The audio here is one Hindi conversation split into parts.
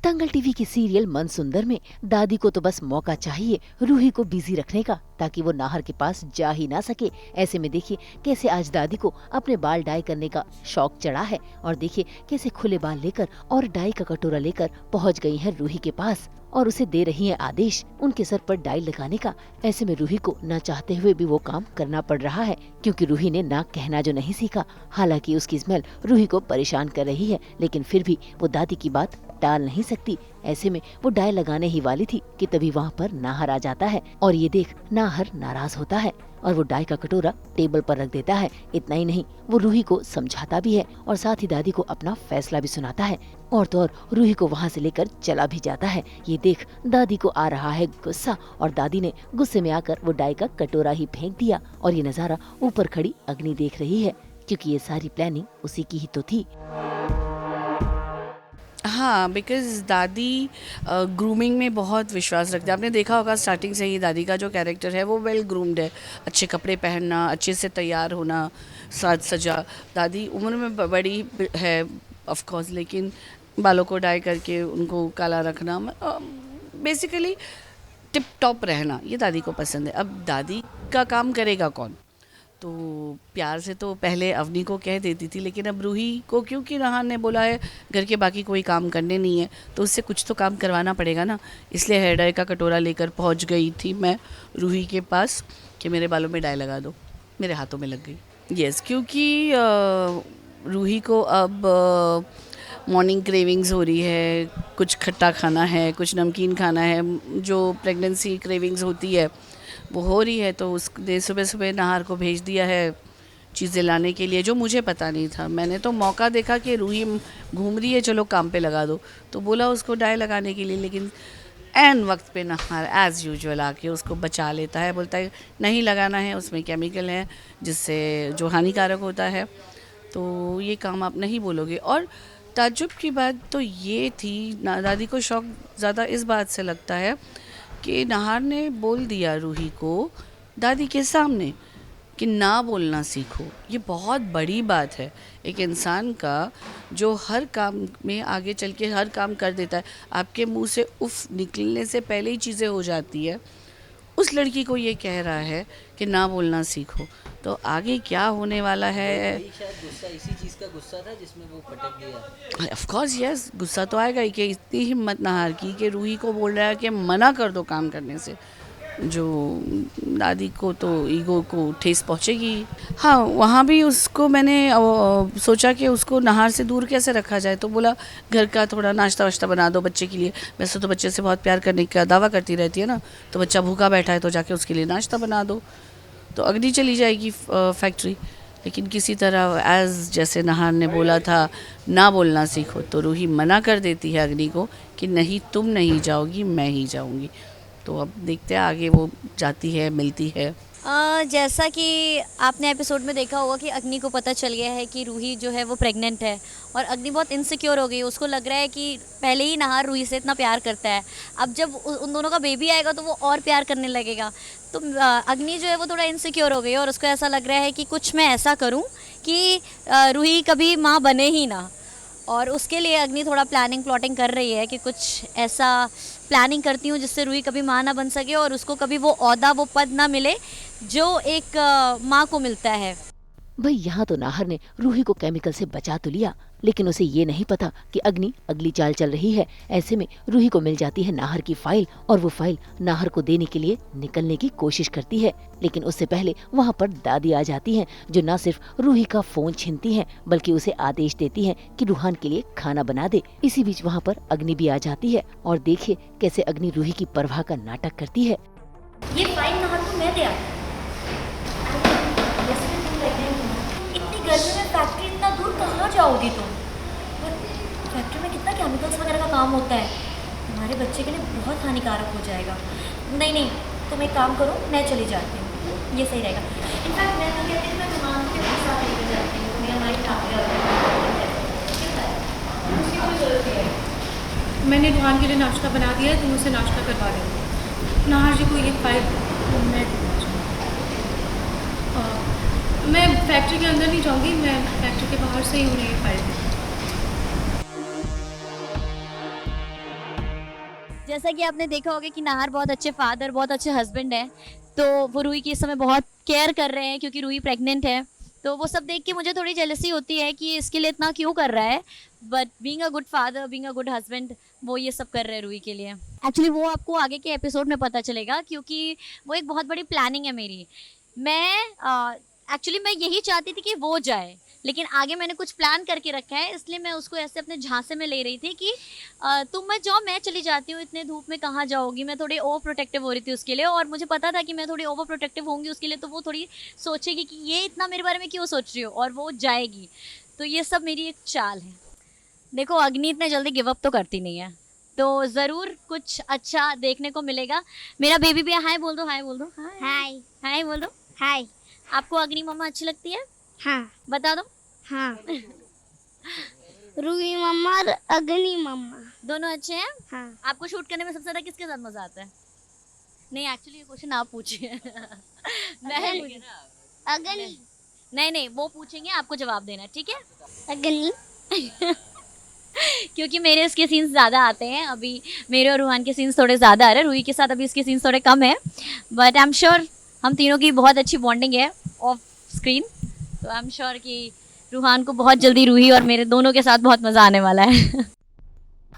दंगल टीवी के सीरियल मन सुंदर में दादी को तो बस मौका चाहिए रूही को बिजी रखने का, ताकि वो नाहर के पास जा ही ना सके। ऐसे में देखिए कैसे आज दादी को अपने बाल डाई करने का शौक चढ़ा है और देखिए कैसे खुले बाल लेकर और डाई का कटोरा लेकर पहुंच गई है रूही के पास और उसे दे रही है आदेश उनके सर पर डाई लगाने का। ऐसे में रूही को न चाहते हुए भी वो काम करना पड़ रहा है, क्योंकि रूही ने ना कहना जो नहीं सीखा। हालांकि उसकी स्मेल रूही को परेशान कर रही है, लेकिन फिर भी वो दादी की बात टाल नहीं सकती। ऐसे में वो डाई लगाने ही वाली थी कि तभी वहाँ पर नाहर आ जाता है और ये देख नाहर नाराज होता है और वो डाई का कटोरा टेबल पर रख देता है। इतना ही नहीं, वो रूही को समझाता भी है और साथ ही दादी को अपना फैसला भी सुनाता है और तो और रूही को वहाँ से लेकर चला भी जाता है। ये देख दादी को आ रहा है गुस्सा और दादी ने गुस्से में आकर वो डाई का कटोरा ही फेंक दिया और ये नजारा ऊपर खड़ी अग्नि देख रही है, क्योंकि ये सारी प्लानिंग उसी की ही तो थी। हाँ, बिकॉज़ दादी ग्रूमिंग में बहुत विश्वास रखती है। आपने देखा होगा स्टार्टिंग से ही दादी का जो कैरेक्टर है वो वेल ग्रूम्ड है। अच्छे कपड़े पहनना, अच्छे से तैयार होना, साज सजा। दादी उम्र में बड़ी है ऑफ कोर्स, लेकिन बालों को डाई करके उनको काला रखना, बेसिकली टिप टॉप रहना, ये दादी को पसंद है। अब दादी का काम करेगा कौन? तो प्यार से तो पहले अवनी को कह देती थी, लेकिन अब रूही को क्योंकि नाहर ने बोला है घर के बाकी कोई काम करने नहीं है तो उससे कुछ तो काम करवाना पड़ेगा ना। इसलिए हेयर डाई का कटोरा लेकर पहुंच गई थी मैं रूही के पास कि मेरे बालों में डाई लगा दो। मेरे हाथों में लग गई। यस, क्योंकि रूही को अब मॉर्निंग क्रेविंग्स हो रही है, कुछ खट्टा खाना है, कुछ नमकीन खाना है, जो प्रेगनेंसी क्रेविंग्स होती है वो हो रही है। तो उसने सुबह सुबह नाहर को भेज दिया है चीज़ें लाने के लिए, जो मुझे पता नहीं था। मैंने तो मौका देखा कि रूही घूम रही है, चलो काम पे लगा दो, तो बोला उसको डाई लगाने के लिए। लेकिन ऐन वक्त पे नाहर एज़ यूजुअल आके उसको बचा लेता है, बोलता है नहीं लगाना है, उसमें केमिकल है जिससे जो हानिकारक होता है, तो ये काम आप नहीं बोलोगे। और ताज्जुब की बात तो ये थी, दादी को शौक ज़्यादा इस बात से लगता है कि नाहर ने बोल दिया रूही को दादी के सामने कि ना बोलना सीखो। ये बहुत बड़ी बात है एक इंसान का जो हर काम में आगे चल के हर काम कर देता है। आपके मुंह से उफ निकलने से पहले ही चीज़ें हो जाती है। उस लड़की को ये कह रहा है कि ना बोलना सीखो, तो आगे क्या होने वाला है। शायद गुस्सा इसी चीज़ का गुस्सा था जिसमें वो पटक दिया। ऑफ कोर्स यस, गुस्सा तो आएगा ही कि इतनी हिम्मत नाहर की कि रूही को बोल रहा है कि मना कर दो काम करने से, जो दादी को तो ईगो को ठेस पहुंचेगी। हाँ, वहाँ भी उसको मैंने सोचा कि उसको नाहर से दूर कैसे रखा जाए, तो बोला घर का थोड़ा नाश्ता वाश्ता बना दो बच्चे के लिए। वैसे तो बच्चे से बहुत प्यार करने का दावा करती रहती है ना, तो बच्चा भूखा बैठा है तो जाके उसके लिए नाश्ता बना दो, तो अग्नि चली जाएगी फैक्ट्री। लेकिन किसी तरह एज़ जैसे नाहर ने बोला था ना बोलना सीखो, तो रूही मना कर देती है अग्नि को कि नहीं तुम नहीं जाओगी, मैं ही जाऊंगी। तो अब देखते हैं आगे वो जाती है, मिलती है। जैसा कि आपने एपिसोड में देखा होगा कि अग्नि को पता चल गया है कि रूही जो है वो प्रेग्नेंट है और अग्नि बहुत इनसिक्योर हो गई। उसको लग रहा है कि पहले ही नाहर रूही से इतना प्यार करता है, अब जब उन दोनों का बेबी आएगा तो वो और प्यार करने लगेगा। तो अग्नि जो है वो थोड़ा इनसिक्योर हो गई और उसको ऐसा लग रहा है कि कुछ मैं ऐसा करूं कि रूही कभी माँ बने ही ना। और उसके लिए अग्नि थोड़ा प्लॉटिंग कर रही है कि कुछ ऐसा प्लानिंग करती हूँ जिससे रूही कभी माँ ना बन सके और उसको कभी वो ओहदा, वो पद ना मिले जो एक माँ को मिलता है। भाई यहाँ तो नाहर ने रूही को केमिकल से बचा तो लिया, लेकिन उसे ये नहीं पता कि अग्नि अगली चाल चल रही है। ऐसे में रूही को मिल जाती है नाहर की फाइल और वो फाइल नाहर को देने के लिए निकलने की कोशिश करती है, लेकिन उससे पहले वहाँ पर दादी आ जाती हैं, जो न सिर्फ रूही का फोन छीनती हैं बल्कि उसे आदेश देती हैं कि रूहान के लिए खाना बना दे। इसी बीच वहाँ पर अग्नि भी आ जाती है और देखिए कैसे अग्नि रूही की परवाह का नाटक करती है। ये फाइल नाहर को मैं दिया, गर्मी में फैक्ट्री इतना दूर कहाँ जाओगी तुम? फैक्ट्री में कितना केमिकल्स वगैरह का काम होता है, हमारे बच्चे के लिए बहुत हानिकारक हो जाएगा। नहीं, तुम एक काम करो, मैं चली जाती हूँ, ये सही रहेगा। इनफैक्ट मैं तो कहती हूँ मैं दुकान के साथ लेकर जाती हूँ, तुम्हें हमारी मैंने दुकान के लिए नाश्ता बना दिया है, तुम उसे नाश्ता करवा देंगे। नाहर जी को ये फाइल मैं फैक्ट्री के अंदर नहीं जाऊंगी, मैं फैक्ट्री के बाहर से ही उन्हें ये फाइल दूँगी। जैसा कि आपने देखा होगा कि नाहर बहुत अच्छे फादर, बहुत अच्छे हस्बैंड है, तो वो रूही की इस समय बहुत केयर कर रहे हैं क्योंकि रूही प्रेग्नेंट है। तो वो सब देख के मुझे थोड़ी जेलसी होती है कि इसके लिए इतना क्यों कर रहा है, but being a good father, being a good husband, वो ये सब कर रहे हैं रूही के लिए। एक्चुअली वो आपको आगे के एपिसोड में पता चलेगा क्योंकि वो एक बहुत बड़ी प्लानिंग है मेरी। एक्चुअली मैं यही चाहती थी कि वो जाए, लेकिन आगे मैंने कुछ प्लान करके रखा है, इसलिए मैं उसको ऐसे अपने झांसे में ले रही थी कि तुम मत जाओ, मैं चली जाती हूँ, इतने धूप में कहाँ जाओगी। मैं थोड़ी ओवर प्रोटेक्टिव हो रही थी उसके लिए, और मुझे पता था कि मैं थोड़ी ओवर प्रोटेक्टिव होंगी उसके लिए, तो वो थोड़ी सोचेगी कि ये इतना मेरे बारे में क्यों सोच रही हो, और वो जाएगी। तो ये सब मेरी एक चाल है। देखो, अग्नि इतने जल्दी गिव अप तो करती नहीं है, तो ज़रूर कुछ अच्छा देखने को मिलेगा। मेरा बेबी भी हाय बोल दो, हाय बोल दो, हाय हाय बोल दो। हाय। आपको अग्नि मम्मा अच्छी लगती है? हाँ बता दो। हाँ। रूही मम्मा और अग्नि मम्मा दोनों अच्छे हैं। हाँ। आपको शूट करने में सबसे ज़्यादा किसके साथ मज़ा आता है? नहीं, एक्चुअली ये क्वेश्चन आप पूछिए। मैं अग्नि नहीं, वो पूछेंगे, आपको जवाब देना, ठीक है? अग्नि क्योंकि मेरे इसके सीन्स ज़्यादा आते हैं, अभी मेरे और रूहान के सीन्स थोड़े ज़्यादा आ रहे हैं, रूही के साथ अभी इसके सीन्स थोड़े कम है, बट आई एम श्योर हम तीनों की बहुत अच्छी बॉन्डिंग है ऑफ स्क्रीन, तो आई एम श्योर कि रूहान को बहुत जल्दी रूही और मेरे दोनों के साथ बहुत मज़ा आने वाला है।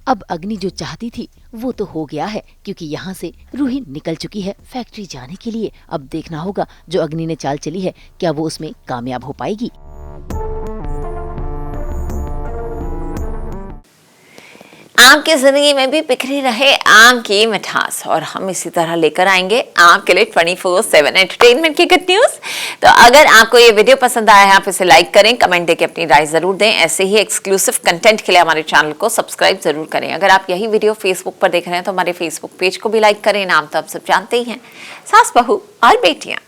अब अग्नि जो चाहती थी वो तो हो गया है, क्योंकि यहाँ से रूही निकल चुकी है फैक्ट्री जाने के लिए। अब देखना होगा जो अग्नि ने चाल चली है, क्या वो उसमें कामयाब हो पाएगी। आम की जिंदगी में भी बिखरी रहे आम की मिठास, और हम इसी तरह लेकर आएंगे आपके लिए 24/7 एंटरटेनमेंट की गुड न्यूज। तो अगर आपको ये वीडियो पसंद आया है, आप इसे लाइक करें, कमेंट देके अपनी राय जरूर दें। ऐसे ही एक्सक्लूसिव कंटेंट के लिए हमारे चैनल को सब्सक्राइब जरूर करें। अगर आप यही वीडियो फेसबुक पर देख रहे हैं तो हमारे फेसबुक पेज को भी लाइक करें। नाम तो आप सब जानते ही हैं, सास बहू और बेटियां।